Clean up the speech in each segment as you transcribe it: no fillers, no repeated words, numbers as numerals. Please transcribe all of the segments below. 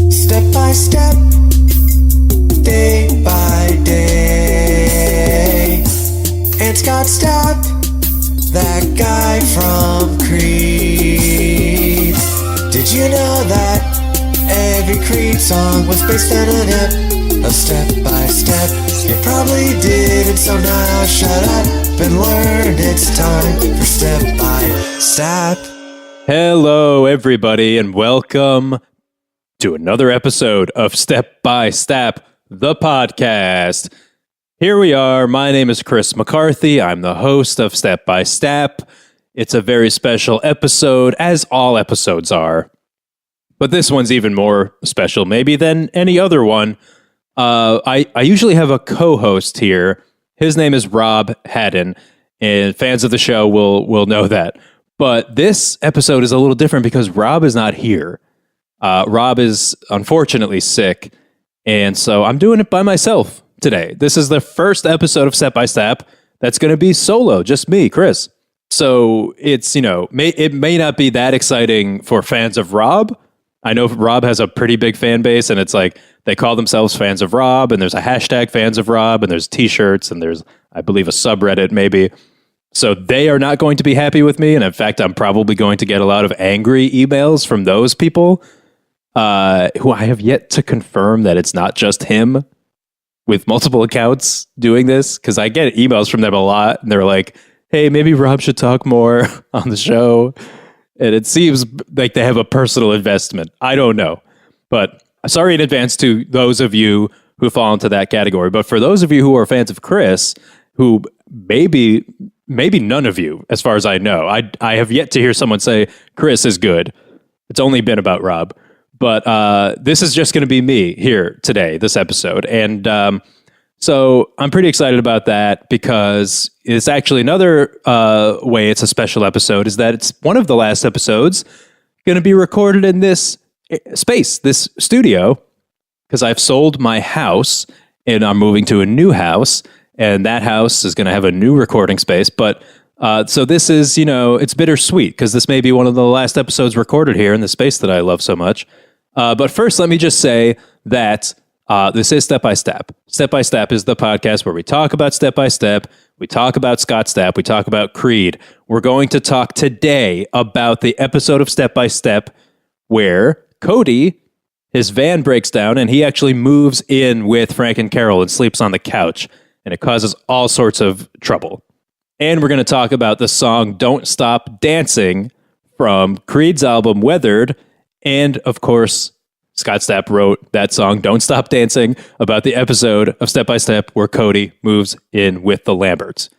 Step by step, day by day. And Scott Stapp, that guy from Creed. Did you know that every Creed song was based on an ep of Step by Step? You probably didn't, so now shut up and learn. It's time for Step by Stapp. Hello, everybody, and welcome to another episode of Step by Stapp, the podcast. Here we are. My name is Chris McCarthy. I'm the host of Step by Stapp. It's a very special episode, as all episodes are. But this one's even more special, maybe, than any other one. I usually have a co-host here. His name is Rob Haddon, and fans of the show will know that. But this episode is a little different because Rob is not here. Rob is unfortunately sick, and so I'm doing it by myself today. This is the first episode of Step by Step that's going to be solo, just me, Chris. So it's, it may not be that exciting for fans of Rob. I know Rob has a pretty big fan base, and it's like they call themselves fans of Rob, and there's a hashtag fans of Rob, and there's t-shirts, and there's, I believe, a subreddit maybe. So they are not going to be happy with me, and in fact, I'm probably going to get a lot of angry emails from those people who I have yet to confirm that it's not just him with multiple accounts doing this, because I get emails from them a lot, and they're like, hey, maybe Rob should talk more on the show. And it seems like they have a personal investment. I don't know. But sorry in advance to those of you who fall into that category. But for those of you who are fans of Chris, who maybe none of you, as far as I know, I have yet to hear someone say Chris is good. It's only been about Rob. But this is just going to be me here today, this episode. And so I'm pretty excited about that because it's actually another way it's a special episode is that it's one of the last episodes going to be recorded in this space, this studio, because I've sold my house and I'm moving to a new house, and that house is going to have a new recording space. But so this is, it's bittersweet because this may be one of the last episodes recorded here in the space that I love so much. But first, let me just say that this is Step by Step. Step by Step is the podcast where we talk about Step by Step. We talk about Scott Stapp. We talk about Creed. We're going to talk today about the episode of Step by Step where Cody, his van breaks down and he actually moves in with Frank and Carol and sleeps on the couch. And it causes all sorts of trouble. And we're going to talk about the song Don't Stop Dancing from Creed's album Weathered. And of course, Scott Stapp wrote that song, Don't Stop Dancing, about the episode of Step by Step where Cody moves in with the Lamberts.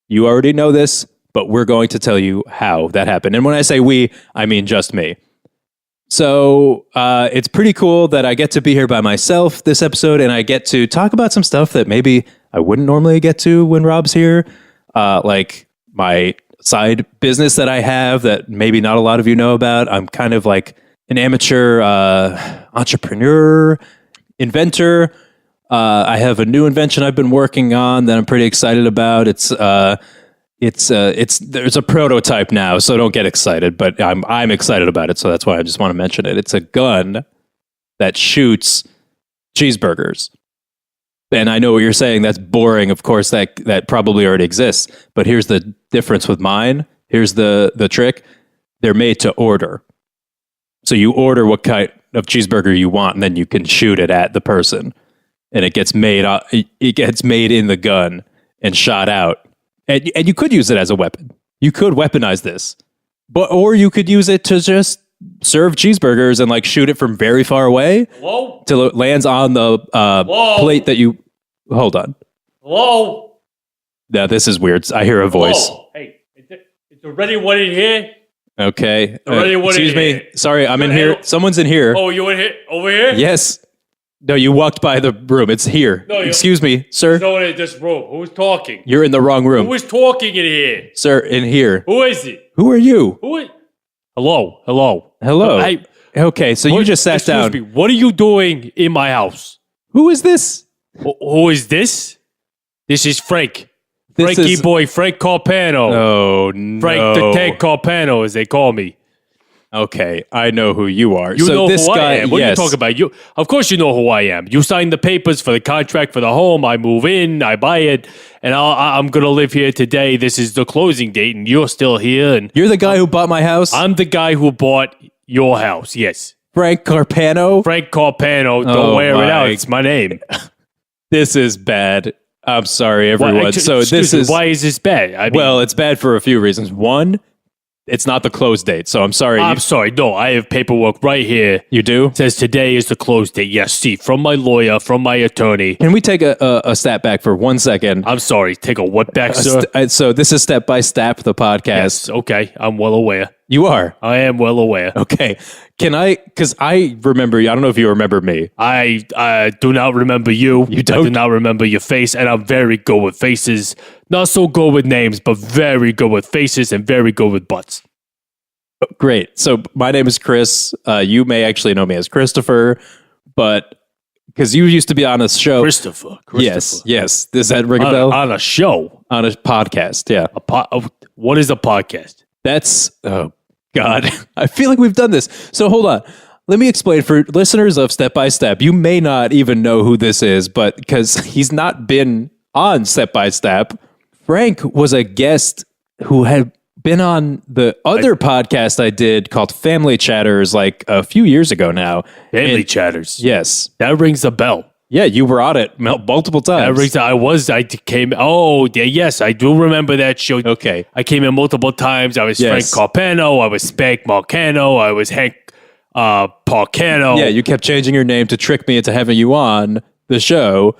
You already know this, but we're going to tell you how that happened. And when I say we, I mean just me. So it's pretty cool that I get to be here by myself this episode, and I get to talk about some stuff that maybe I wouldn't normally get to when Rob's here, like my side business that I have that maybe not a lot of you know about. I'm kind of like an amateur entrepreneur, inventor. I have a new invention I've been working on that I'm pretty excited about. There's a prototype now, so don't get excited, but I'm excited about it, so that's why I just want to mention it. It's a gun that shoots cheeseburgers. And I know what you're saying, that's boring. Of course, that probably already exists, but here's the difference with mine. Here's the trick. They're made to order. So you order what kind of cheeseburger you want, and then you can shoot it at the person, and it gets made. It gets made in the gun and shot out, and you could use it as a weapon. You could weaponize this, or you could use it to just serve cheeseburgers and like shoot it from very far away. Hello? Till it lands on the plate that you. Hold on. Hello? Now this is weird. I hear a voice. Hello? Hey, is there already one in here? Okay. Excuse me. Sorry, I'm in here. Someone's in here. Oh, you in here? Over here? Yes. No, you walked by the room. It's here. No, excuse me, sir. No one in this room. Who's talking? You're in the wrong room. Who is talking in here? Sir, in here. Who is it? Who are you? Who is? Hello? Hello? Okay, so you just sat down. Excuse me. What are you doing in my house? Who is this? Who is this? This is Frank. Frank Carpano. Oh, no. Frank the Tank Carpano, as they call me. Okay, I know who you are. You know this who guy, I am. What are you talking about? You, of course, you know who I am. You signed the papers for the contract for the home. I move in, I buy it, and I'm gonna live here today. This is the closing date, and you're still here. And You're the guy who bought my house? I'm the guy who bought your house. Yes, Frank Carpano? Frank Carpano. Don't Oh wear it out. my- It's my name. This is bad. I'm sorry, everyone. Excuse me, why is this bad? I mean, well, it's bad for a few reasons. One, it's not the close date, so I'm sorry. I'm sorry. No, I have paperwork right here. You do? It says today is the close date. Yes, see, from my lawyer, from my attorney. Can we take a step back for 1 second? I'm sorry. Take a what back, sir? So this is Step by Step, the podcast. Yes, okay. I'm well aware. You are? I am well aware. Okay. Can I, because I remember you, I don't know if you remember me. I do not remember you. You I don't? do not remember your face, and I'm very good with faces. Not so good with names, but very good with faces and very good with butts. Great. So my name is Chris. You may actually know me as Christopher, but because you used to be on a show. Christopher. Yes. Does that ring a bell? On a show. On a podcast, yeah. What is a podcast? That's, oh God, I feel like we've done this. So hold on. Let me explain for listeners of Step by Step. You may not even know who this is, but because he's not been on Step by Step, Frank was a guest who had been on the other podcast I did called Family Chatters like a few years ago now. Family Chatters. Yes. That rings a bell. Yeah, you were on it multiple times. Yes, I do remember that show. Okay. I came in multiple times. I was Yes. Frank Carpano. I was Spank Marcano. I was Hank Parcano. Yeah, you kept changing your name to trick me into having you on the show.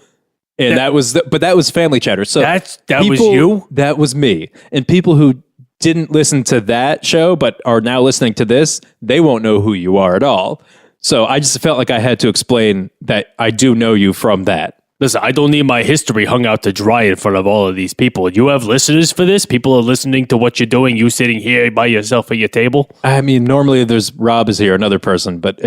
And that was Family Chatter. So that was you? That was me. And people who didn't listen to that show but are now listening to this, they won't know who you are at all. So I just felt like I had to explain that I do know you from that. Listen, I don't need my history hung out to dry in front of all of these people. You have listeners for this? People are listening to what you're doing, you sitting here by yourself at your table? I mean, normally there's Rob is here, another person, but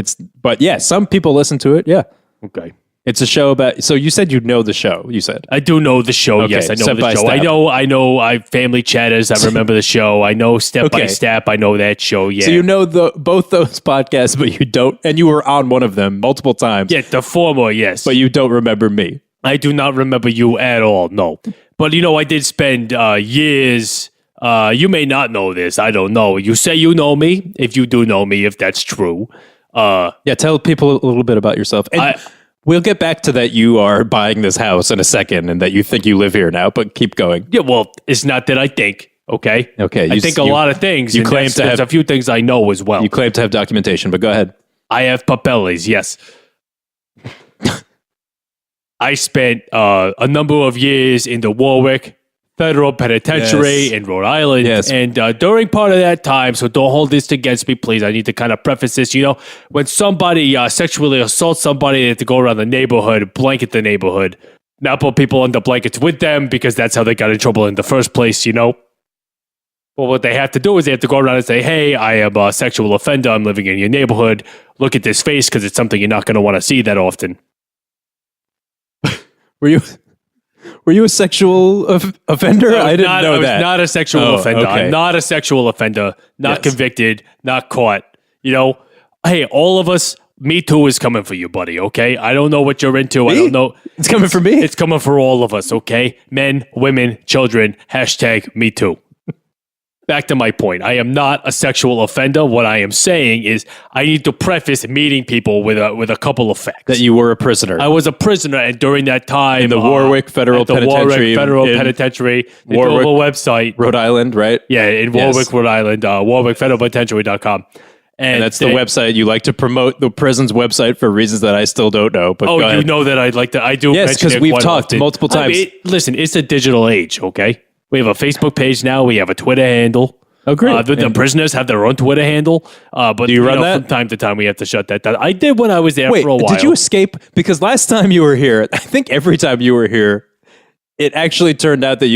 yeah, some people listen to it. Yeah. Okay. It's a show about, so you said you know the show, you said. I do know the show. Okay, Yes, I know Step the by show. Step. I know. I Family Chatters. I remember the show. I know Step by Okay. Step. I know that show. Yeah. So you know both those podcasts, but you don't, and you were on one of them multiple times, Yeah, the former, yes. but you don't remember me. I do not remember you at all, no. But, I did spend years, you may not know this, I don't know. You say you know me, if you do know me, if that's true. Yeah, tell people a little bit about yourself. And we'll get back to that you are buying this house in a second and that you think you live here now, but keep going. Yeah, well, it's not that I think, okay? Okay. I think a lot of things. You and claim there's a few things I know as well. You claim to have documentation, but go ahead. I have papeles, yes. I spent a number of years in the Warwick Federal Penitentiary Yes. in Rhode Island. Yes. And during part of that time, so don't hold this against me, please. I need to kind of preface this. When somebody sexually assaults somebody, they have to go around the neighborhood, blanket the neighborhood, not put people under blankets with them because that's how they got in trouble in the first place, Well, what they have to do is they have to go around and say, hey, I am a sexual offender. I'm living in your neighborhood. Look at this face because it's something you're not going to want to see that often. Were you a sexual offender? I didn't know that. I was not a sexual offender. Okay. I'm not a sexual offender. Not Yes. convicted. Not caught. Hey, all of us, Me Too is coming for you, buddy, okay? I don't know what you're into. I don't know. It's coming for me? It's coming for all of us, okay? Men, women, children, #Me Too. Back to my point. I am not a sexual offender. What I am saying is I need to preface meeting people with a couple of facts. That you were a prisoner. I was a prisoner, and during that time, In the Warwick Federal at the Penitentiary Warwick Federal in Penitentiary, they Warwick, do have a website. Rhode Island, right? Yeah, in Yes. Warwick, Rhode Island, warwickfederalpenitentiary.com. And that's the website. You like to promote the prison's website for reasons that I still don't know. But Oh, go ahead. you know that I'd like to. I do. Yes, mention 'cause it we've quite talked often. multiple times. Listen, it's a digital age. Okay, we have a Facebook page now. We have a Twitter handle. Oh, great. The And- prisoners have their own Twitter handle. But Do you run that? From time to time, we have to shut that down. I did when I was there Wait, for a while. did you escape? Because last time you were here, I think every time you were here, it actually turned out that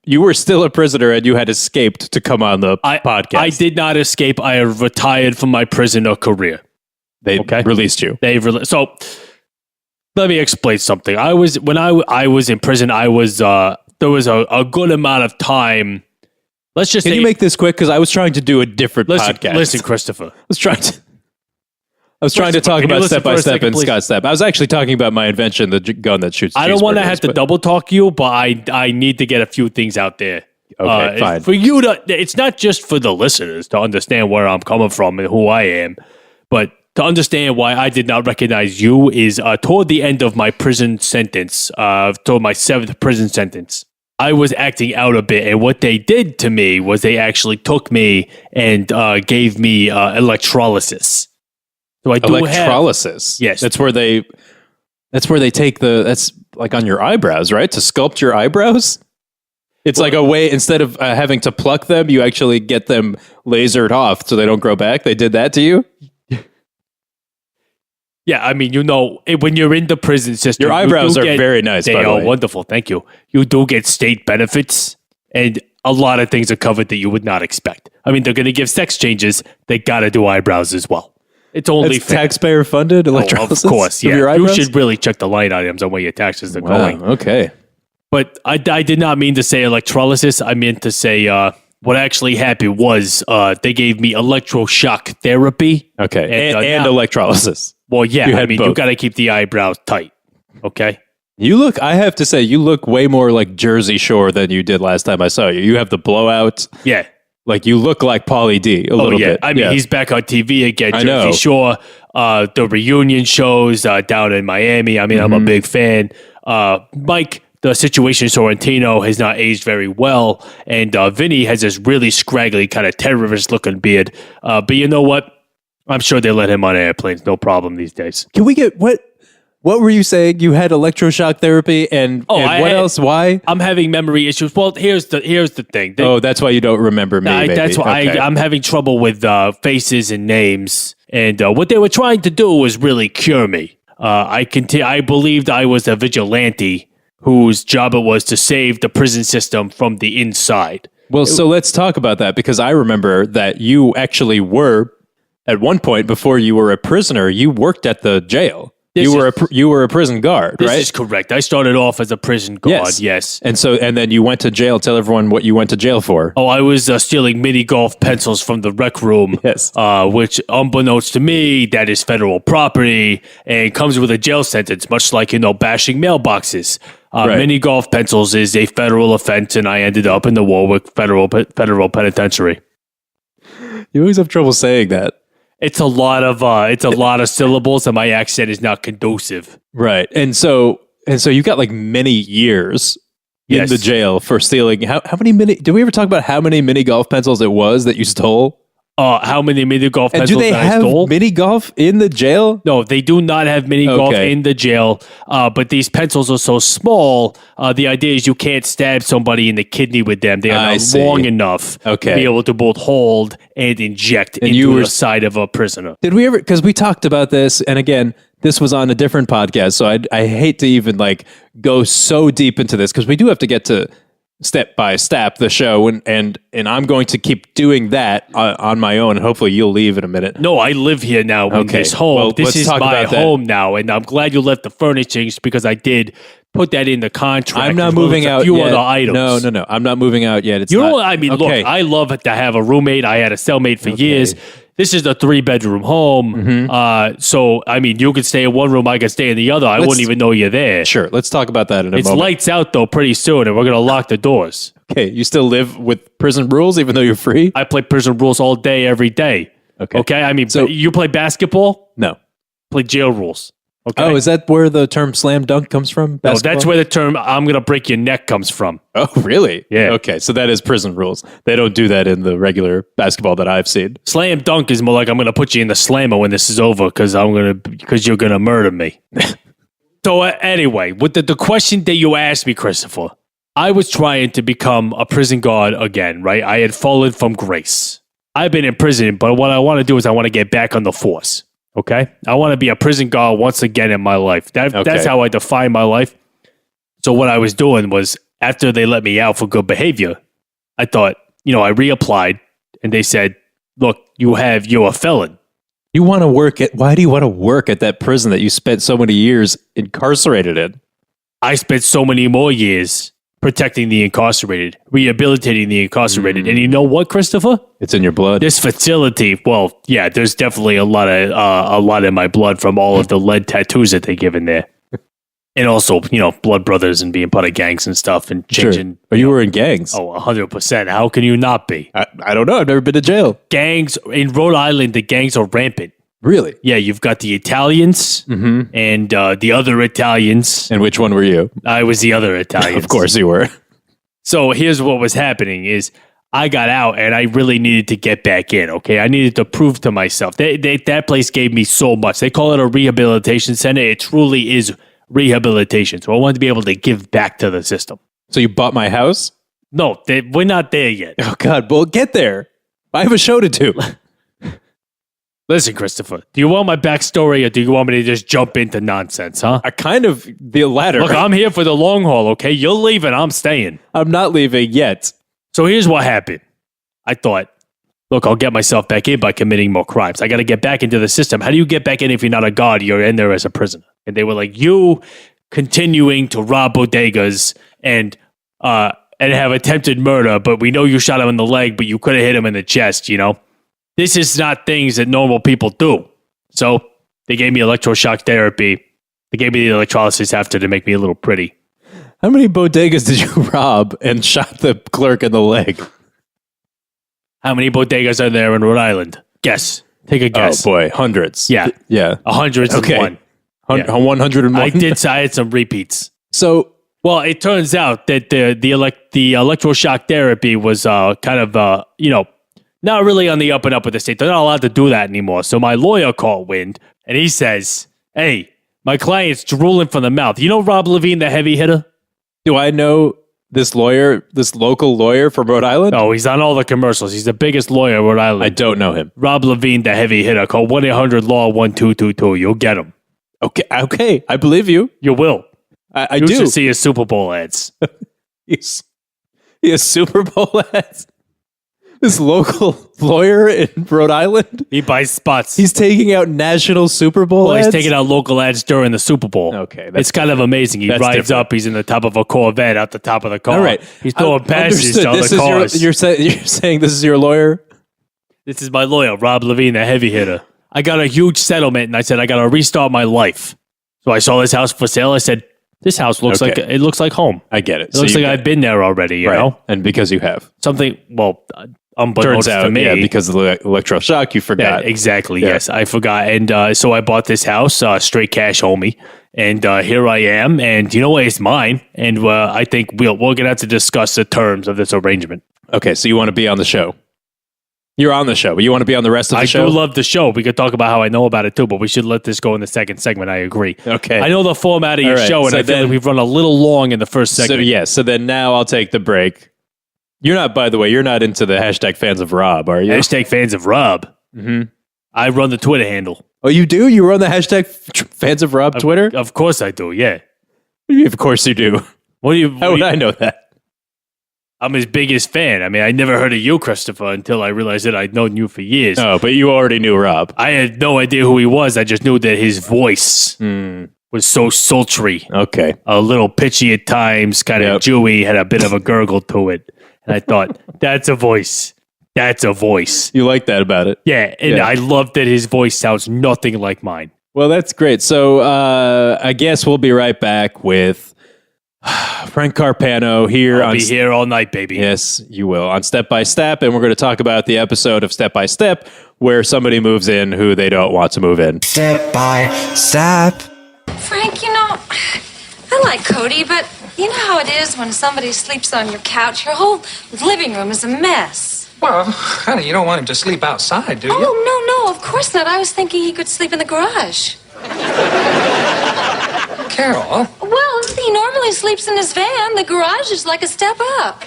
you were still a prisoner and you had escaped to come on the podcast. I did not escape. I have retired from my prisoner career. They Okay. released you. So let me explain something. When I was in prison. There was a good amount of time Let's just Can say, you make this quick? Because I was trying to do a different podcast. Listen, Christopher. I was trying to talk can you about listen Step by for a Step second, and please? Scott Stapp. I was actually talking about my invention, the gun that shoots. I don't want to have to but- double talk you, but I need to get a few things out there. Okay, fine. For you to, it's not just for the listeners to understand where I'm coming from and who I am, but to understand why I did not recognize you is toward the end of my prison sentence, toward my 7th prison sentence. I was acting out a bit, and what they did to me was they actually took me and gave me electrolysis. So I do Electrolysis. Yes. That's where they take that's like on your eyebrows, right? To sculpt your eyebrows. It's like a way, instead of having to pluck them, you actually get them lasered off so they don't grow back. They did that to you? Yeah, I mean, when you're in the prison system, Your eyebrows are very nice, They by the are way. wonderful. Thank you. You do get state benefits, and a lot of things are covered that you would not expect. I mean, they're going to give sex changes. They got to do eyebrows as well. It's only It's taxpayer funded electrolysis? of course, of yeah. your You eyebrows? should really check the line items on where your taxes are Wow, going. okay. But I did not mean to say electrolysis. I meant to say what actually happened was they gave me electroshock therapy. Okay. And, And now- electrolysis. Well, yeah, You I had mean, you both. got to keep the eyebrows tight. Okay. I have to say, you look way more like Jersey Shore than you did last time I saw you. You have the blowout. Yeah. Like, you look like Pauly D a little bit. I mean, he's back on TV again. I Jersey know. Shore, the reunion shows down in Miami. I mean, I'm a big fan. Mike, the situation Sorrentino has not aged very well, and Vinny has this really scraggly kind of terrorist-looking beard. But you know what? I'm sure they let him on airplanes, no problem these days. Can we get what were you saying? You had electroshock therapy and what else? Why? I'm having memory issues. Well, here's the thing. That's why you don't remember me. Maybe. That's why Okay. I'm having trouble with faces and names. And what they were trying to do was really cure me. I believed I was a vigilante whose job it was to save the prison system from the inside. Well, so let's talk about that, because I remember that you actually were, at one point before you were a prisoner, you worked at the jail. You were a prison guard, This right? is correct. I started off as a prison guard, yes. And then you went to jail. Tell everyone what you went to jail for. Oh, I was stealing mini golf pencils from the rec room, Yes. which, unbeknownst to me, that is federal property and comes with a jail sentence, much like, bashing mailboxes. Right. Mini golf pencils is a federal offense, and I ended up in the Warwick Federal Penitentiary. You always have trouble saying that. It's a lot of syllables, and my accent is not conducive. Right. And so you got like many years in Yes. the jail for stealing. How many did we ever talk about how many mini golf pencils it was that you stole? How many mini golf And pencils do they that I have stole? mini golf in the jail? No, they do not have mini golf Okay. in the jail. But these pencils are so small. The idea is you can't stab somebody in the kidney with them. They are I not see. long enough Okay. to be able to both hold and inject And into you were- the side of a prisoner. Did we ever? Because we talked about this, and again, this was on a different podcast, so I hate to even like go so deep into this, because we do have to get to Step by Step, the show, and I'm going to keep doing that on my own, and hopefully you'll leave in a minute. No, I live here now in Okay. this home. Well, this let's is talk my about that. home now, and I'm glad you left the furnishings because I did put that in the contract. I'm not as well moving as a out few yet. other items. No. I'm not moving out yet. It's You not, know, I mean, okay. look, I love it to have a roommate. I had a cellmate for years. This is a 3-bedroom home. Mm-hmm. So, I mean, you could stay in one room, I could stay in the other. I wouldn't even know you're there. Sure, let's talk about that in a It's moment. lights out, though, pretty soon, and we're going to lock the doors. Okay, you still live with prison rules even though you're free? I play prison rules all day, every day. Okay. I mean, So- you play basketball, No. play jail rules. Okay. Oh, is that where the term slam dunk comes from? No, Basketball? that's where the term "I'm going to break your neck" comes from. Oh, really? Yeah. Okay, so that is prison rules. They don't do that in the regular basketball that I've seen. Slam dunk is more like I'm going to put you in the slammer when this is over because you're going to murder me. So anyway, with the question that you asked me, Christopher, I was trying to become a prison guard again, right? I had fallen from grace. I've been in prison, but what I want to do is I want to get back on the force. Okay, I want to be a prison guard once again in my life. That's how I define my life. So what I was doing was after they let me out for good behavior, I thought, I reapplied, and they said, "Look, you're a felon." You want to why do you want to work at that prison that you spent so many years incarcerated in? I spent so many more years protecting the incarcerated, rehabilitating the incarcerated. And you know what, Christopher? It's in your blood. This facility, well, yeah, there's definitely a lot in my blood from all of the lead tattoos that they give in there. And also, blood brothers and being part of gangs and stuff and changing. Sure. You were in gangs. Oh, 100%. How can you not be? I don't know. I've never been to jail. Gangs in Rhode Island, the gangs are rampant. Really? Yeah, you've got the Italians and the other Italians. And which one were you? I was the other Italian. Of course you were. So here's what was happening is I got out and I really needed to get back in, okay? I needed to prove to myself. That place gave me so much. They call it a rehabilitation center. It truly is rehabilitation. So I wanted to be able to give back to the system. So you bought my house? No, we're not there yet. Oh, God. Well, get there. I have a show to do. Listen, Christopher, do you want my backstory or do you want me to just jump into nonsense, huh? I kind of the latter. Look, I'm here for the long haul, okay? You're leaving, I'm staying. I'm not leaving yet. So here's what happened. I thought, look, I'll get myself back in by committing more crimes. I got to get back into the system. How do you get back in if you're not a guard? You're in there as a prisoner. And they were like, you continuing to rob bodegas and have attempted murder, but we know you shot him in the leg, but you could have hit him in the chest, This is not things that normal people do. So they gave me electroshock therapy. They gave me the electrolysis after to make me a little pretty. How many bodegas did you rob and shot the clerk in the leg? How many bodegas are there in Rhode Island? Guess. Take a guess. Oh, boy. Hundreds. Yeah. Yeah. Hundreds Okay. and one. 101? I had some repeats. So, Well, it turns out that the electroshock therapy was kind of, not really on the up and up with the state. They're not allowed to do that anymore. So my lawyer caught wind, and he says, hey, my client's drooling from the mouth. You know Rob Levine, the heavy hitter? do I know this local lawyer from Rhode Island? Oh, he's on all the commercials. He's the biggest lawyer in Rhode Island. I don't know him. Rob Levine, the heavy hitter. Call 1-800-LAW-1222. You'll get him. Okay. I believe you. You will. I You do. should see his Super Bowl ads. He has Super Bowl ads. This local lawyer in Rhode Island. He buys spots. He's taking out national Super Bowl ads. He's taking out local ads during the Super Bowl. Okay, It's kind of amazing. He that's rides different. up. He's in the top of a Corvette out the top of the car. All right. He's throwing passes to other Understood. cars. You're saying this is your lawyer? This is my lawyer, Rob Levine, the heavy hitter. I got a huge settlement, and I said I got to restart my life. So I saw this house for sale. I said, this house looks Okay. looks like home. I get it. It looks like I've been there already, you know? And because you have. Something, well, Turns unbeknownst to out, me. yeah, because of the electroshock, you Yeah, forgot. exactly. Yeah. Yes, I forgot. And so I bought this house, straight cash, homie. And here I am. And you know what? It's mine. And I think we're going to have to discuss the terms of this arrangement. Okay, so you want to be on the show. You're on the show, but you want to be on the rest of the I show? do love the show. We could talk about how I know about it too, but we should let this go in the second segment. I agree. Okay. I know the format of your All right, show, and so I feel then- like we've run a little long in the first So, segment. so then now I'll take the break. You're not, by the way, you're not into the hashtag fans of Rob, are you? Hashtag fans of Rob. Mhm. I run the Twitter handle. Oh, you do? You run the hashtag fans of Rob Twitter? Of course I do, yeah. Of course you do. What do you... How would I know that? I'm his biggest fan. I mean, I never heard of you, Christopher, until I realized that I'd known you for years. Oh, but you already knew Rob. I had no idea who he was. I just knew that his voice was so sultry, Okay. a little pitchy at times, kind of Yep. Jewy, had a bit of a gurgle to it. And I thought, that's a voice. That's a voice. You like that about it? Yeah, and Yeah. I love that his voice sounds nothing like mine. Well, that's great. So I guess we'll be right back with Frank Carpano here I'll on be here all night, baby. Yes, you will. On Step by Step, and we're going to talk about the episode of Step by Step where somebody moves in who they don't want to move in. Step by step. Frank, I like Cody, but you know how it is when somebody sleeps on your couch? Your whole living room is a mess. Well, honey, you don't want him to sleep outside, do you? Oh, no, of course not. I was thinking he could sleep in the garage. Carol. Well, he normally sleeps in his van. The garage is like a step up.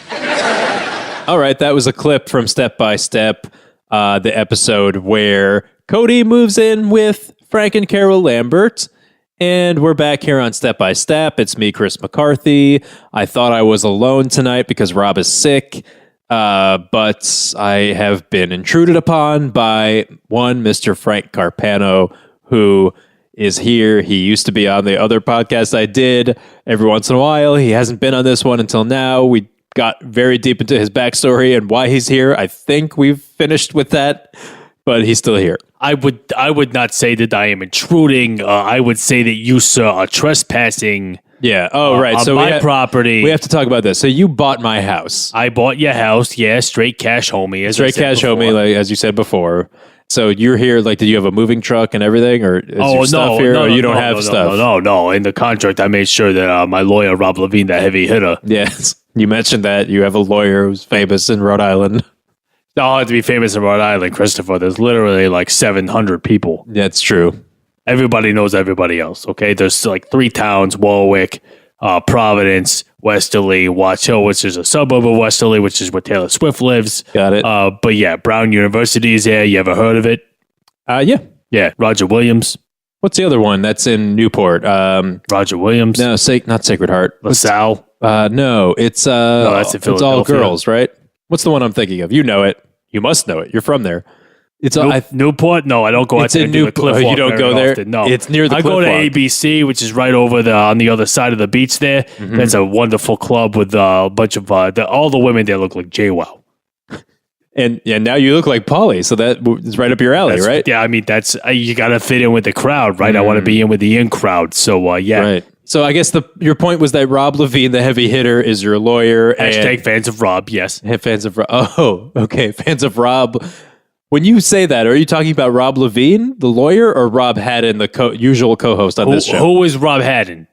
All right, that was a clip from Step by Step, the episode where Cody moves in with Frank and Carol Lambert. And we're back here on Step by Step. It's me, Chris McCarthy. I thought I was alone tonight because Rob is sick, but I have been intruded upon by one Mr. Frank Carpano, who is here. He used to be on the other podcast I did every once in a while. He hasn't been on this one until now. We got very deep into his backstory and why he's here. I think we've finished with that, but he's still here. I would not say that I am intruding. I would say that you, sir, are trespassing. Yeah. Oh, right. On So my property. We have to talk about this. So you bought my house. I bought your house. Yeah, straight cash, homie. Straight cash, homie, like as you said before. So you're here. Like, did you have a moving truck and everything, or is your stuff here, or you don't have stuff? No. In the contract, I made sure that my lawyer, Rob Levine, the heavy hitter. Yes, you mentioned that you have a lawyer who's famous in Rhode Island. Don't have to be famous in Rhode Island, Christopher. There's literally like 700 people. That's true. Everybody knows everybody else. Okay, there's like 3 towns: Warwick, Providence, Westerly, Watch Hill, which is a suburb of Westerly, which is where Taylor Swift lives. Got it. But yeah, Brown University is there. You ever heard of it? Yeah. Yeah, Roger Williams. What's the other one that's in Newport? Roger Williams. No, not Sacred Heart. LaSalle. No, it's that's in it's all Philadelphia. girls, right? What's the one I'm thinking of? You know it. You must know it. You're from there. It's Newport? No, I don't go out it's there in and do the Newport. cliff walk You don't very go there? often. No, It's near the I cliff go to walk. ABC, which is right over on the other side of the beach there. Mm-hmm. That's a wonderful club with a bunch of all the women there look like JWoww. And yeah, now you look like Pauly, so that is right up your alley, right? Yeah, I mean that's you got to fit in with the crowd, right? I want to be in with the in crowd. So yeah, Right. So I guess your point was that Rob Levine, the heavy hitter, is your lawyer. Hashtag fans of Rob. Yes. Fans of Rob. Oh, okay. Fans of Rob. When you say that, are you talking about Rob Levine, the lawyer, or Rob Haddon, the usual co-host on this show? Who is Rob Haddon?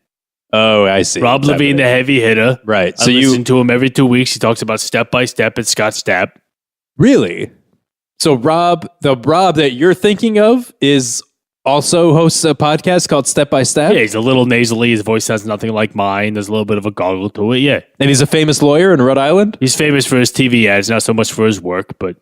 Oh, I see. Rob Levine, the heavy hitter. Right. I listen to him every 2 weeks. He talks about Step by Step and Scott Stapp. Really? So the Rob that you're thinking of is also hosts a podcast called Step by Step? Yeah, he's a little nasally. His voice sounds nothing like mine. There's a little bit of a goggle to it. Yeah. And he's a famous lawyer in Rhode Island? He's famous for his TV ads, not so much for his work, but...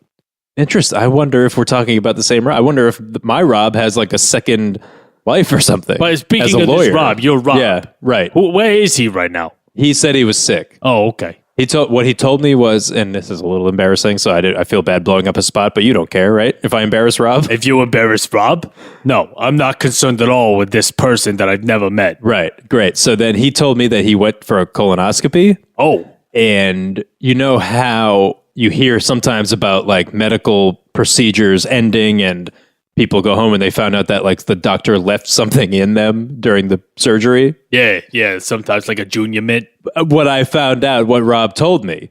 Interesting. I wonder if we're talking about the same Rob. I wonder if my Rob has like a second life or something. But speaking as a of lawyer. this Rob, you're Rob. Yeah, right. Where is he right now? He said he was sick. Oh, okay. What he told me was, and this is a little embarrassing, so I feel bad blowing up his spot, but you don't care, right? If I embarrass Rob? If you embarrass Rob? No, I'm not concerned at all with this person that I've never met. Right, great. So then he told me that he went for a colonoscopy. Oh. And you know how you hear sometimes about like medical procedures ending and people go home and they found out that like the doctor left something in them during the surgery? Yeah. Sometimes like a junior mint. What I found out, what Rob told me,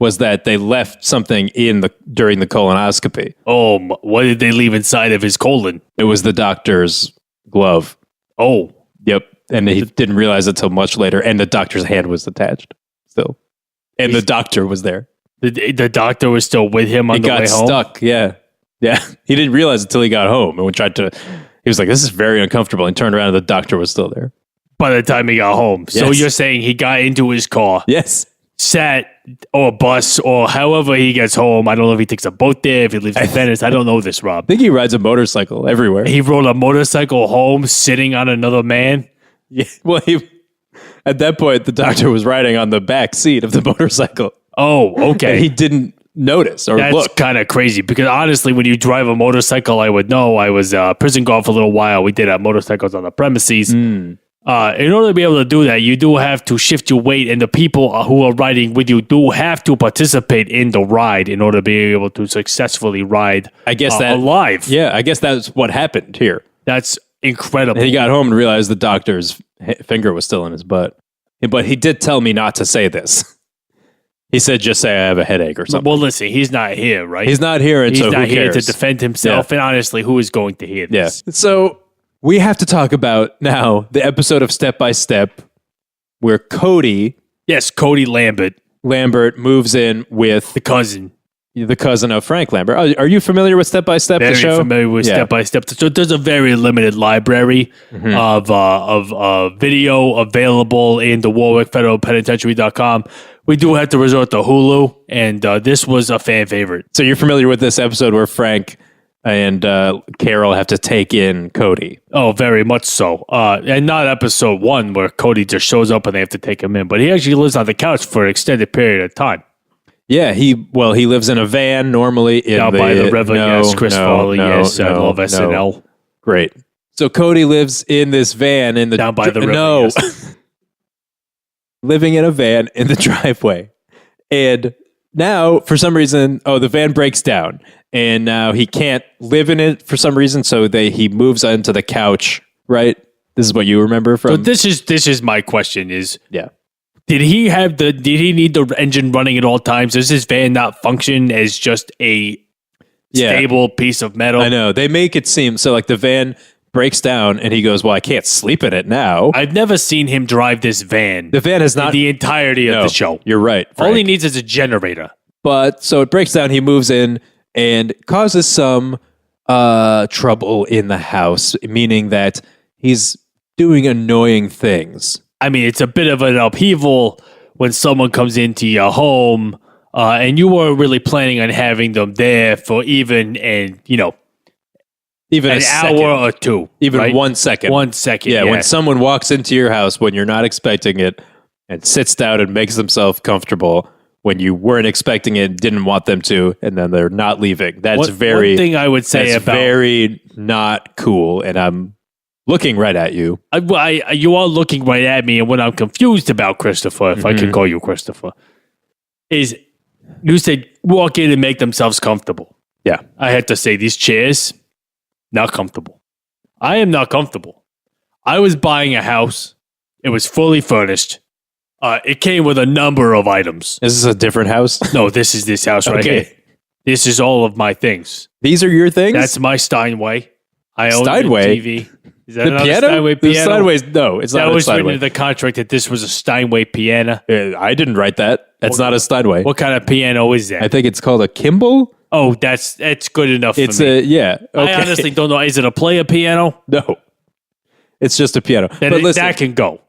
was that they left something during the colonoscopy. Oh, what did they leave inside of his colon? It was the doctor's glove. Oh. Yep. And he didn't realize it till much later. And the doctor's hand was attached still. And the doctor was there. The doctor was still with him on the way home? He got stuck, yeah. Yeah. He didn't realize it until he got home. And he was like, this is very uncomfortable. And turned around and the doctor was still there. By the time he got home. So Yes. you're saying he got into his car, Yes. sat, or a bus, or however he gets home. I don't know if he takes a boat there, if he lives in Venice. I don't know this, Rob. I think he rides a motorcycle everywhere. He rode a motorcycle home sitting on another man. Yeah. Well, at that point, the doctor was riding on the back seat of the motorcycle. Oh, okay. And he didn't notice or That's look. kind of crazy because honestly, when you drive a motorcycle, I would know. I was prison guard for a little while. We did have motorcycles on the premises. In order to be able to do that, you do have to shift your weight, and the people who are riding with you do have to participate in the ride in order to be able to successfully ride. I guess alive. Yeah, I guess that's what happened here. That's incredible. He got home and realized the doctor's finger was still in his butt. But he did tell me not to say this. He said, just say I have a headache or something. Well, listen, he's not here, right? He's not here, and He's so not who here cares? to defend himself. Yeah. And honestly, who is going to hear Yeah. this? So we have to talk about now the episode of Step by Step where Cody Yes, Cody Lambert, moves in with the cousin. the cousin of Frank Lambert. Are you familiar with Step by Step, the Very show? familiar with Yeah. Step by Step. So there's a very limited library of video available in the Warwick Federal Penitentiary.com. We do have to resort to Hulu, and this was a fan favorite. So you're familiar with this episode where Frank and Carol have to take in Cody. Oh, very much so. And not episode 1 where Cody just shows up and they have to take him in, but he actually lives on the couch for an extended period of time. Yeah, he lives in a van normally. Down by the river, yes. Chris Farley, yes. I love SNL. Great. So Cody lives in this van in the Down by the river, No, yes. living in a van in the driveway, and now for some reason, the van breaks down, and now he can't live in it for some reason. So he moves onto the couch. Right. This is what you remember from. So this is my question: is yeah. Did he need the engine running at all times? Does his van not function as just a stable piece of metal? I know they make it seem so like the van breaks down and he goes, well, I can't sleep in it now. I've never seen him drive this van. The van has not the entirety of the show. You're right. Frank. All he needs is a generator. But so it breaks down. He moves in and causes some trouble in the house, meaning that he's doing annoying things. I mean, it's a bit of an upheaval when someone comes into your home and you weren't really planning on having them there for even an hour or two. Even right? 1 second. 1 second. Yeah, when someone walks into your house when you're not expecting it and sits down and makes themselves comfortable when you weren't expecting it, didn't want them to, and then they're not leaving. That's one thing I would say about very not cool, and I'm looking right at you. You are looking right at me, and what I'm confused about, Christopher, if I can call you Christopher, is you said walk in and make themselves comfortable. Yeah. I had to say these chairs, not comfortable. I am not comfortable. I was buying a house. It was fully furnished. It came with a number of items. Is this a different house? No, this is this house right here. This is all of my things. These are your things? That's my Steinway. I own Steinway? the TV. Is that The another piano? Steinway The piano? Steinway's, no, it's That not a was written Steinway. in the contract that this was a Steinway piano. I didn't write that. That's not a Steinway. What kind of piano is that? I think it's called a Kimball. Oh, that's good enough It's for me. Okay. I honestly don't know. Is it a player piano? No. It's just a piano. Then But listen, that can go.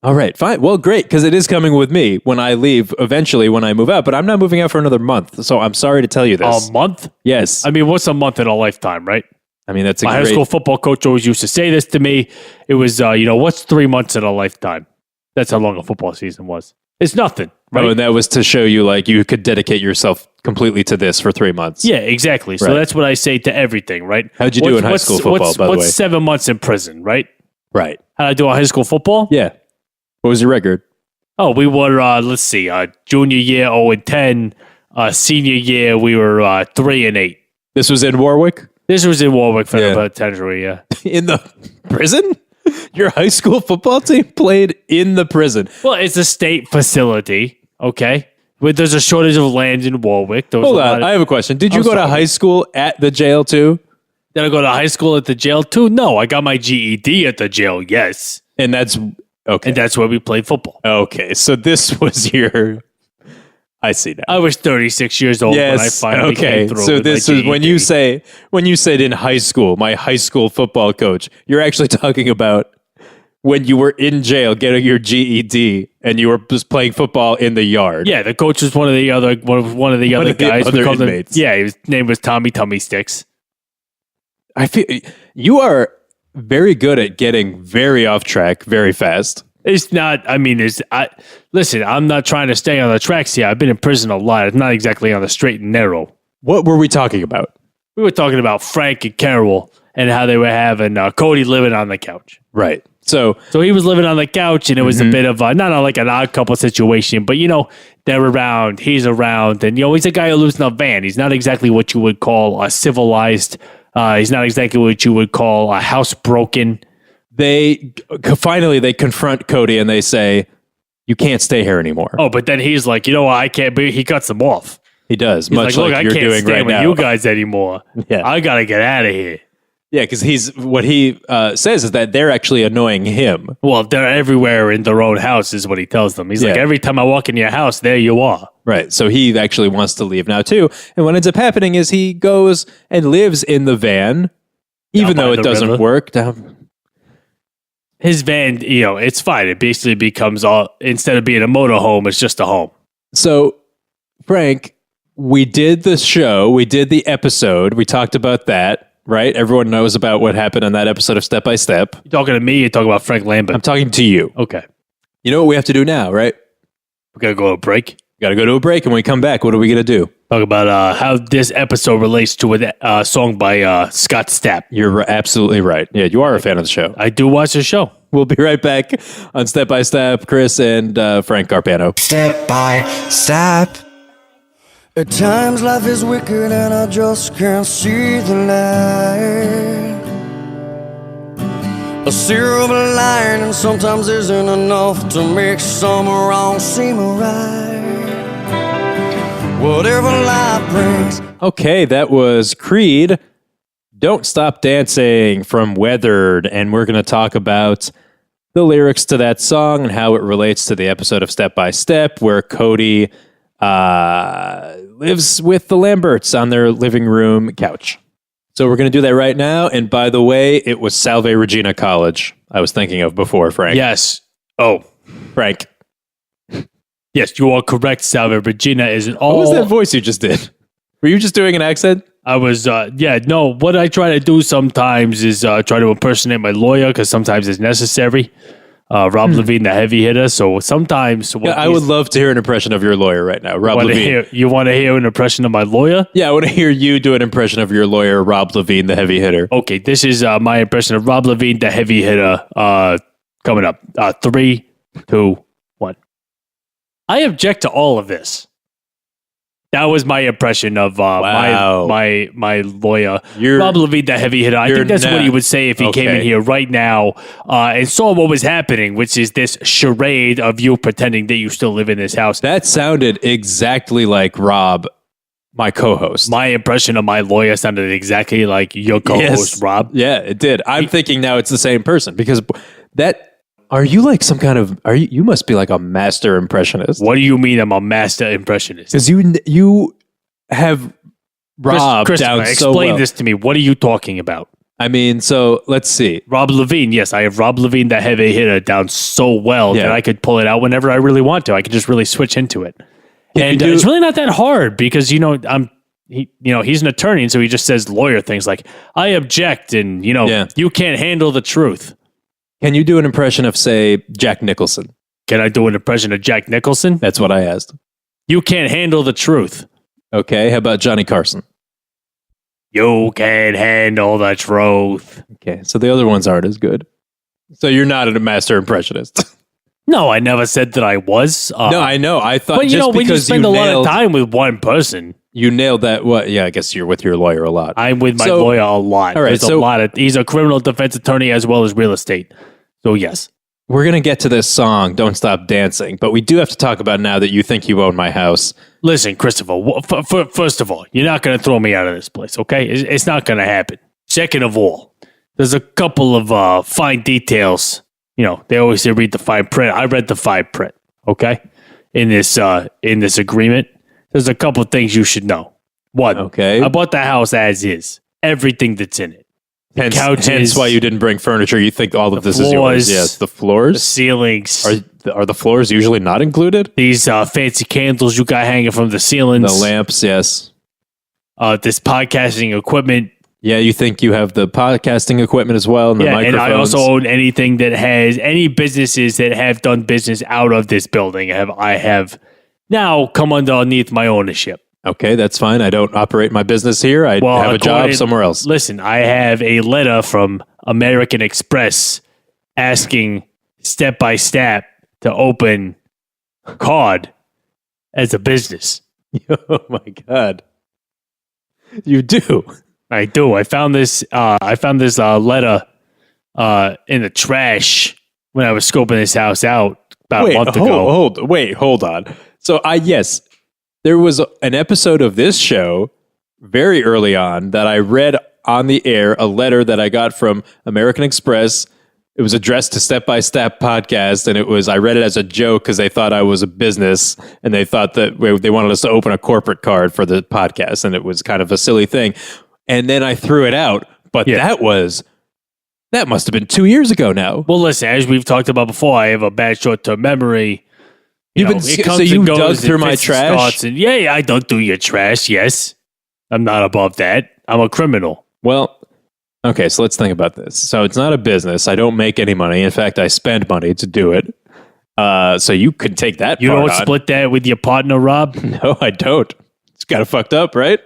all right, fine. Well, great, because it is coming with me when I leave eventually when I move out, but I'm not moving out for another month. So I'm sorry to tell you this. A month? Yes. I mean, what's a month in a lifetime, right? I mean, that's a My high great... school football coach always used to say this to me. It was, what's 3 months in a lifetime? That's how long a football season was. It's nothing, right? Oh, and that was to show you like you could dedicate yourself completely to this for 3 months. Yeah, exactly. So Right. that's what I say to everything, right? How'd you do in high school football, by the way? What's 7 months in prison, right? Right. How'd I do in high school football? Yeah. What was your record? Oh, we were, junior year 0-10. Senior year, we were 3-8. This was in Warwick? This was in Warwick for Yeah. the penitentiary, yeah. In the prison? Your high school football team played in the prison. Well, it's a state facility, okay? But there's a shortage of land in Warwick. There was Hold a lot on, of- I have a question. Did you I'm go to sorry. high school at the jail too? Did I go to high school at the jail too? No, I got my GED at the jail, yes. And that's okay. And that's where we played football. Okay, so this was your... I see now. I was 36 years old when I finally came through. So with this my is when you GED. said in high school, my high school football coach, you're actually talking about when you were in jail getting your GED and you were just playing football in the yard. Yeah, the coach was one of the other guys. other We called him- inmates. yeah, his name was Tommy Tummy Sticks. I feel you are very good at getting very off track very fast. It's not. I mean, listen. I'm not trying to stay on the tracks here. I've been in prison a lot. It's not exactly on the straight and narrow. What were we talking about? We were talking about Frank and Carol and how they were having Cody living on the couch. Right. So So he was living on the couch, and it was a bit of not like an odd couple situation, but they're around, he's around, and he's a guy who lives in a van. He's not exactly what you would call a civilized. He's not exactly what you would call a housebroken. they confront Cody and they say, "You can't stay here anymore." Oh, but then he's like, I can't be. He cuts them off. He does, He's much like, look, like I you're can't doing stand right with now. you guys anymore. Yeah. I gotta get out of here. Yeah, because what he says is that they're actually annoying him. Well, they're everywhere in their own house, is what he tells them. He's like, Yeah. every time I walk in your house, there you are. Right. So he actually wants to leave now too. And what ends up happening is he goes and lives in the van, even by though it the doesn't river. work. Down. His van, it's fine. It basically becomes instead of being a motorhome, it's just a home. So, Frank, we did the show, we did the episode, we talked about that, right? Everyone knows about what happened on that episode of Step by Step. You talking to me? You talking about Frank Lambert? I'm talking to you. Okay, You know what we have to do now, right? we're gonna go to a break. Got to go to a break, and when we come back, what are we going to do? Talk about how this episode relates to a song by Scott Stapp. You're absolutely right. Yeah, you are a fan of the show. I do watch the show. We'll be right back on Step by Step. Chris and Frank Carpano. Step by step. At times life is wicked and I just can't see the light. A silver lining sometimes isn't enough to make some wrong seem right. Whatever life brings. Okay, that was Creed. Don't Stop Dancing from Weathered, and we're going to talk about the lyrics to that song and how it relates to the episode of Step by Step, where Cody lives with the Lamberts on their living room couch. So we're going to do that right now. And by the way, it was Salve Regina College I was thinking of before, Frank. Yes. Oh, Frank. yes, you are correct. Salve Regina is an all. What was that voice you just did? Were you just doing an accent? I was, no, what I try to do sometimes is try to impersonate my lawyer because sometimes it's necessary. Rob Levine, the heavy hitter. So sometimes... I would love to hear an impression of your lawyer right now, Rob Levine. You want to hear an impression of my lawyer? Yeah, I want to hear you do an impression of your lawyer, Rob Levine, the heavy hitter. Okay, this is my impression of Rob Levine, the heavy hitter, coming up. 3, 2, 1. I object to all of this. That was my impression of Wow. my lawyer, You're- Rob Levine, the heavy hitter. I think that's what he would say if he came in Okay. here right now and saw what was happening, which is this charade of you pretending that you still live in this house. That sounded exactly like Rob, my co-host. My impression of my lawyer sounded exactly like your co-host, Yes. Rob. Yeah, it did. I'm thinking now it's the same person because that... Are you like some kind of... You must be like a master impressionist. What do you mean I'm a master impressionist? Because you have Rob Christopher, down so explain well. this to me. What are you talking about? I mean, so let's see. Rob Levine, yes, I have Rob Levine, the heavy hitter, down so well Yeah. that I could pull it out whenever I really want to. I could just really switch into it, and you do- it's really not that hard because he's an attorney, and so he just says lawyer things like "I object," and Yeah. you can't handle the truth. Can you do an impression of, say, Jack Nicholson? Can I do an impression of Jack Nicholson? That's what I asked. You can't handle the truth. Okay, how about Johnny Carson? You can't handle the truth. Okay, so the other ones aren't as good. So you're not a master impressionist. No, I never said that I was. No, I know. I thought But just when you because spend a lot of time with one person, you nailed that. What? Yeah, I guess you're with your lawyer a lot. I'm with my So- lawyer a lot. all right, There's a so- lot of. He's a criminal defense attorney as well as real estate. So yes, We're gonna get to this song, "Don't Stop Dancing," but we do have to talk about now that you think you own my house. listen, Christopher. First of all, you're not going to throw me out of this place, okay? It's not going to happen. Second of all, there's a couple of fine details. They always say read the fine print. I read the fine print, okay? In this agreement, there's a couple of things you should know. One, Okay. I bought the house as is. Everything that's in it. Hence couches, why you didn't bring furniture. You think all of this is floors, yours. Yes, the The floors. ceilings. Are the floors usually not included? These fancy candles you got hanging from the The ceilings. lamps, yes. This podcasting equipment. Yeah, you think you have the podcasting equipment as well, and the Yeah, and microphones. I also own anything that has any businesses that have done business out of this building. I have now come underneath my ownership. Okay, that's fine. I don't operate my business here. I have a job somewhere else. Listen, I have a letter from American Express asking Step by Step to open card as a business. Oh my god, you do. I do. I found this letter in the trash when I was scoping this house out about a month ago. Hold on. So yes, there was an episode of this show very early on that I read on the air, a letter that I got from American Express. It was addressed to Step by Step podcast, and I read it as a joke because they thought I was a business, and they thought that they wanted us to open a corporate card for the podcast, and it was kind of a silly thing. And then I threw it out, but Yeah. that must have been 2 years ago now. Well, listen, as we've talked about before, I have a bad short-term memory. You've been- It so comes you and goes, dug it through my fits and trash? starts, and yeah, I dug through your trash. Yes, I'm not above that. I'm a criminal. Well, okay, so let's think about this. So it's not a business. I don't make any money. In fact, I spend money to do it. So you could take that. You part don't on. split that with your partner, Rob? No, I don't. It's kind of fucked up, right?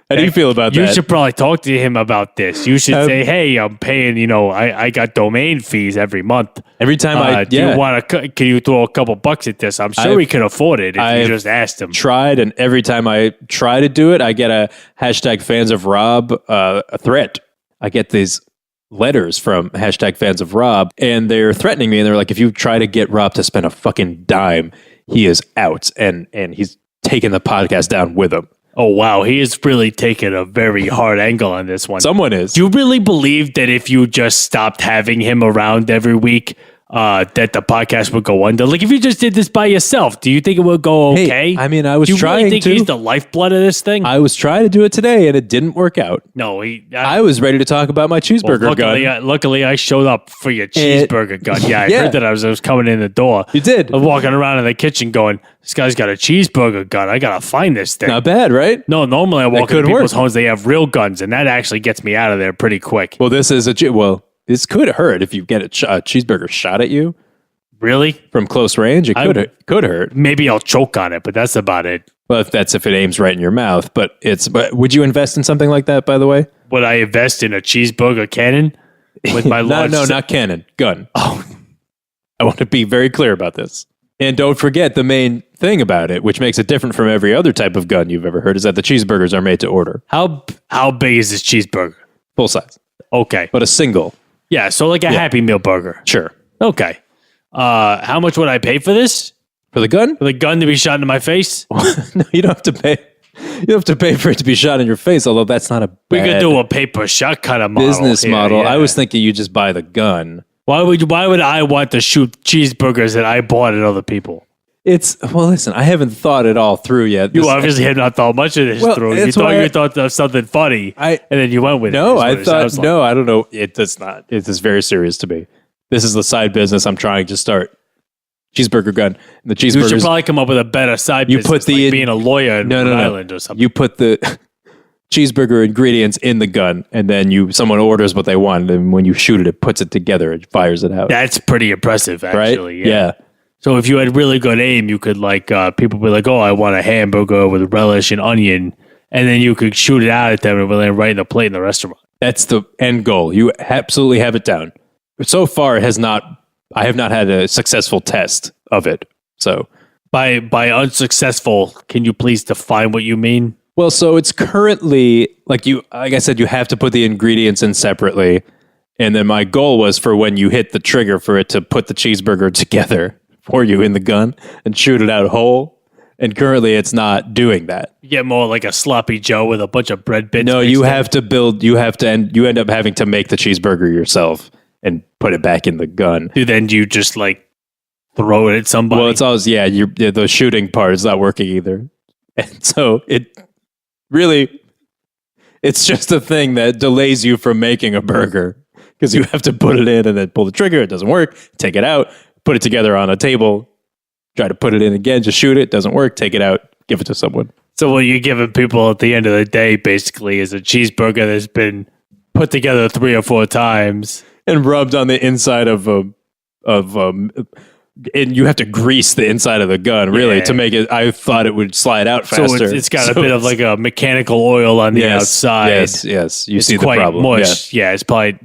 How do you feel about You that? should probably talk to him about this. You should say, "Hey, I'm paying. I got domain fees every month. Every time Do you want to? Can you throw a couple bucks at this? I'm sure I've- he can afford it if you I've just asked him." tried, and every time I try to do it, I get a hashtag fans of Rob a threat. I get these letters from hashtag fans of Rob, and they're threatening me, and they're like, if you try to get Rob to spend a fucking dime, he is out, and he's taking the podcast down with him. Oh wow, he is really taking a very hard angle on this one. Someone is. Do you really believe that if you just stopped having him around every week, that the podcast would go under? Like if you just did this by yourself, do you think it would go Hey, okay? I mean, I was do you trying really think to. he's the lifeblood of this thing? I was trying to do it today, and it didn't work out. No, I was ready to talk about my cheeseburger gun. Luckily, I showed up for your cheeseburger gun. Yeah, I Yeah. heard that I was coming in the door. You did. I was walking around in the kitchen going, this guy's got a cheeseburger gun. I got to find this thing. Not bad, right? No, normally I walk into could people's work. homes, they have real guns, and that actually gets me out of there pretty quick. Well, this is this could hurt if you get a cheeseburger shot at you Really? from close range. It could hurt. Maybe I'll choke on it, but that's about it. Well, if it aims right in your mouth. But would you invest in something like that? By the way, Would I invest in a cheeseburger cannon with my large... no, not cannon, gun. Oh, I want to be very clear about this. And don't forget the main thing about it, which makes it different from every other type of gun you've ever heard, is that the cheeseburgers are made to order, How big is this cheeseburger? full size, Okay. but a single. Yeah, so like a Happy Meal burger. Sure. Okay. How much would I pay for this? For the gun? For the gun to be shot into my face? No, you don't have to pay. You don't have to pay for it to be shot in your face, although that's not a We could bad do a paper shot kind of model. business here, model. yeah. I was thinking you just buy the gun. Why would I want to shoot cheeseburgers that I bought at other people? Listen, I haven't thought it all through yet. You obviously have not thought much of this through. You it's why thought of something funny, I- and then you went with it. No, is what I it thought, sounds like. no, I don't know. It does not. It is very serious to me. This is the side business I'm trying to start. Cheeseburger gun. And the You should cheeseburgers. probably come up with a better side You business, put the- like being a lawyer in No, Rhode no, no. Island or something. You put the cheeseburger ingredients in the gun, and then someone orders what they want, and when you shoot it, it puts it together. It fires it out. That's pretty impressive, right? actually. Yeah. Yeah. So if you had really good aim, you could people be like, "Oh, I want a hamburger with relish and onion," and then you could shoot it out at them and land right in the plate in the restaurant. That's the end goal. You absolutely have it down. So far, I have not had a successful test of it. So, By unsuccessful, can you please define what you mean? well, so it's currently like I said, you have to put the ingredients in separately. And then my goal was for when you hit the trigger for it to put the cheeseburger together for you in the gun and shoot it out whole. And currently it's not doing that. You get more like a sloppy Joe with a bunch of bread bits. No, mixed you in. have to build, you end up having to make the cheeseburger yourself and put it back in the gun. Then you just throw it at somebody. Well, it's always, the shooting part is not working either. And so it's just a thing that delays you from making a burger because you have to put it in and then pull the trigger. It doesn't work. Take it out, put it together on a table, try to put it in again, just shoot it. Doesn't work. Take it out, give it to someone. So what you're giving people at the end of the day basically is a cheeseburger that's been put together 3 or 4 times. And rubbed on the inside and you have to grease the inside of the gun really Yeah. to make it. I thought it would slide out faster. So it's got a bit of a mechanical oil on the outside. Yes. You It's see the quite problem. mush. Yeah, it's probably.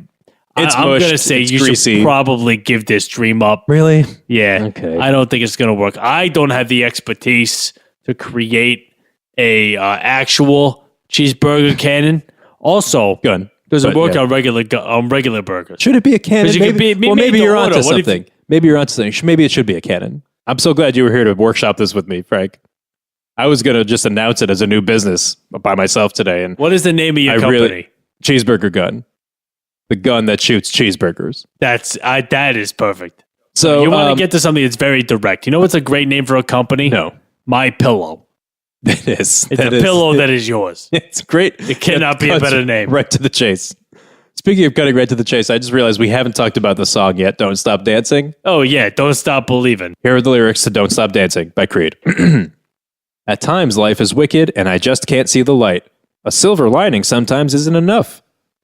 I'm mushed, gonna say it's you greasy. should probably give this dream up. Really? Yeah. Okay. I don't think it's gonna work. I don't have the expertise to create a actual cheeseburger cannon. Also, Gun. does it But, work yeah. on regular burgers? Should it be a cannon? 'Cause you could be- Maybe maybe you're the onto order. What if- something. Maybe you're onto something. Maybe it should be a cannon. I'm so glad you were here to workshop this with me, Frank. I was going to just announce it as a new business by myself today. And What is the name of your company? Cheeseburger Gun. The gun that shoots cheeseburgers. That is perfect. So You want to get to something that's very direct. You know what's a great name for a company? No. My Pillow. It is. It's a pillow that is yours. It's great. It cannot be a cuts better name. Right to the chase. Speaking of cutting right to the chase, I just realized we haven't talked about the song yet, Don't Stop Dancing. Oh yeah, don't stop believing. Here are the lyrics to Don't Stop Dancing by Creed. At times, life is wicked, and I just can't see the light. A silver lining sometimes isn't enough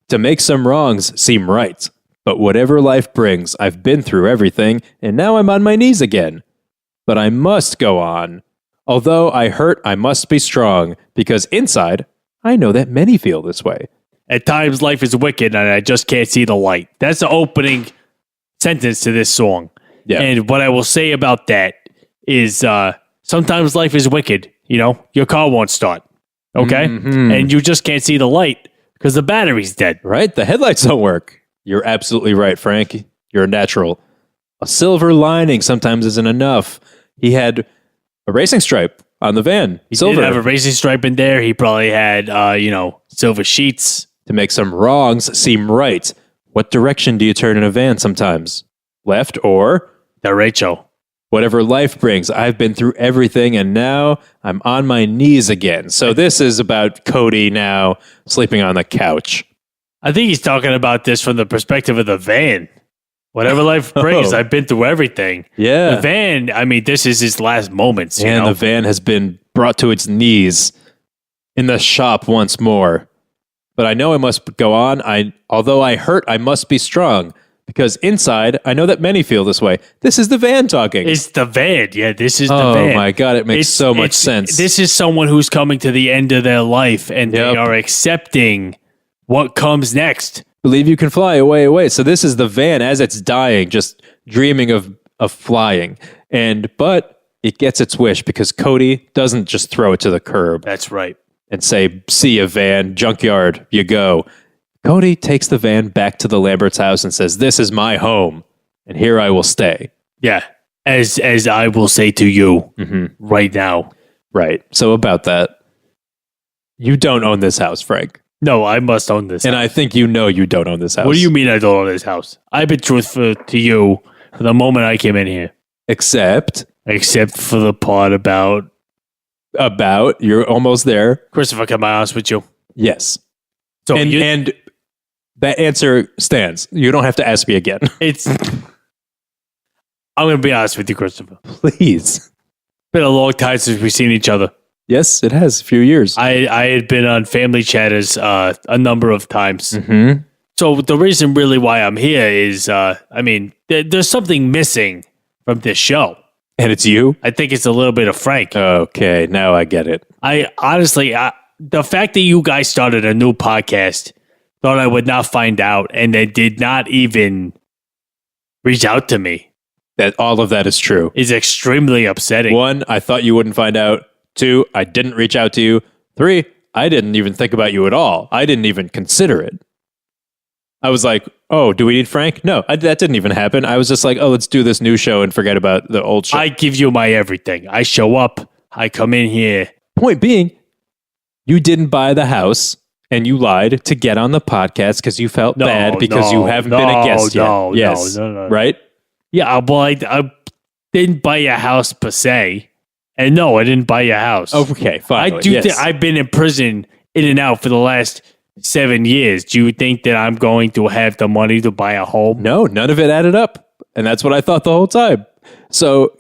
to make some wrongs seem right. But whatever life brings, I've been through everything, and now I'm on my knees again. But I must go on. Although I hurt, I must be strong, because inside, I know that many feel this way. At times, life is wicked, and I just can't see the light. That's the opening sentence to this song. Yeah. And what I will say about that is sometimes life is wicked. You know, your car won't start. Okay? And you just can't see the light because the battery's dead. Right? The headlights don't work. You're absolutely right, Frank. You're a natural. A silver lining sometimes isn't enough. He had a racing stripe on the van. He Silver. did have a racing stripe in there. He probably had, silver sheets. To make some wrongs seem right. What direction do you turn in a van sometimes? Left or? Derecho. Whatever life brings, I've been through everything and now I'm on my knees again. So this is about Cody now sleeping on the couch. I think he's talking about this from the perspective of the van. Whatever life brings, I've been through everything. Yeah. The van, I mean, this is his last moments. You And know? the van has been brought to its knees in the shop once more. But I know I must go on. Although I hurt, I must be strong. Because inside, I know that many feel this way. This is the van talking. It's the van. Yeah, this is the Oh van. my God, it makes so much sense. This is someone who's coming to the end of their life and they Yep. are accepting what comes next. Believe you can fly away, away. So this is the van as it's dying, just dreaming of flying. But it gets its wish because Cody doesn't just throw it to the curb That's right. and say, see ya, van, junkyard, you go. Cody takes the van back to the Lambert's house and says, this is my home, and here I will stay. Yeah. As I will say to you right now. Right. So about that, you don't own this house, Frank. No, I must own this. And I think you know you don't own this house. What do you mean I don't own this house? I've been truthful to you from the moment I came in here. Except For the part about... you're almost there. Christopher, can I be honest with you? Yes. So And that answer stands. You don't have to ask me again. it's... I'm going to be honest with you, Christopher. Please. It's been a long time since we've seen each other. Yes, it has. A few years. I had been on Family Chatters a number of times. Mm-hmm. So the reason really why I'm here is, there's something missing from this show. And it's you? I think it's a little bit of Frank. Okay, now I get it. I honestly, the fact that you guys started a new podcast, thought I would not find out, and they did not even reach out to me, That all of that is true. is extremely upsetting. 1, I thought you wouldn't find out. 2, I didn't reach out to you. 3, I didn't even think about you at all. I didn't even consider it. I was like, oh, do we need Frank? No, that didn't even happen. I was just like, oh, let's do this new show and forget about the old show. I give you my everything. I show up. I come in here. Point being, you didn't buy the house and you lied to get on the podcast because you felt bad because you haven't been a guest yet. Yes. No. Right? Yeah, well, I didn't buy a house per se. And no, I didn't buy a house. Okay, fine. I do think I've been in prison in and out for the last 7 years. Do you think that I'm going to have the money to buy a home? No, none of it added up. And that's what I thought the whole time. So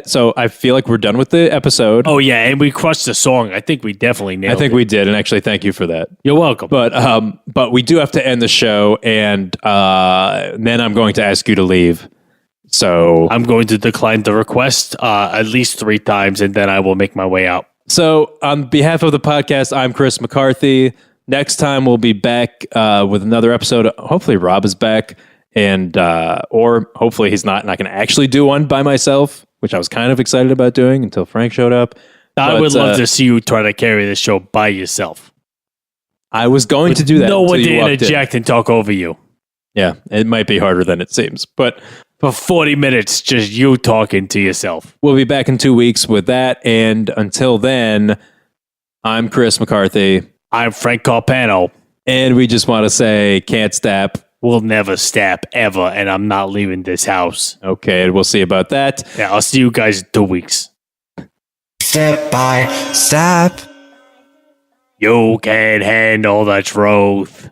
so I feel like we're done with the episode. Oh, yeah, and we crushed the song. I think we definitely nailed it. I think we did. And actually, thank you for that. You're welcome. But we do have to end the show. And then I'm going to ask you to leave. So I'm going to decline the request at least 3 times, and then I will make my way out. So on behalf of the podcast, I'm Chris McCarthy. Next time we'll be back with another episode. Hopefully Rob is back, and or hopefully he's not, and I can actually do one by myself, which I was kind of excited about doing until Frank showed up. I would love to see you try to carry the show by yourself. I was going to do that. No one until to you walked in. interject and talk over you. Yeah, it might be harder than it seems, but For 40 minutes, just you talking to yourself. we'll be back in 2 weeks with that. And until then, I'm Chris McCarthy, I'm Frank Carpano. and we just want to say, can't stap. We'll never stap ever, and I'm not leaving this house. Okay, we'll see about that. Yeah, I'll see you guys in 2 weeks. Step by step. You can't handle the truth.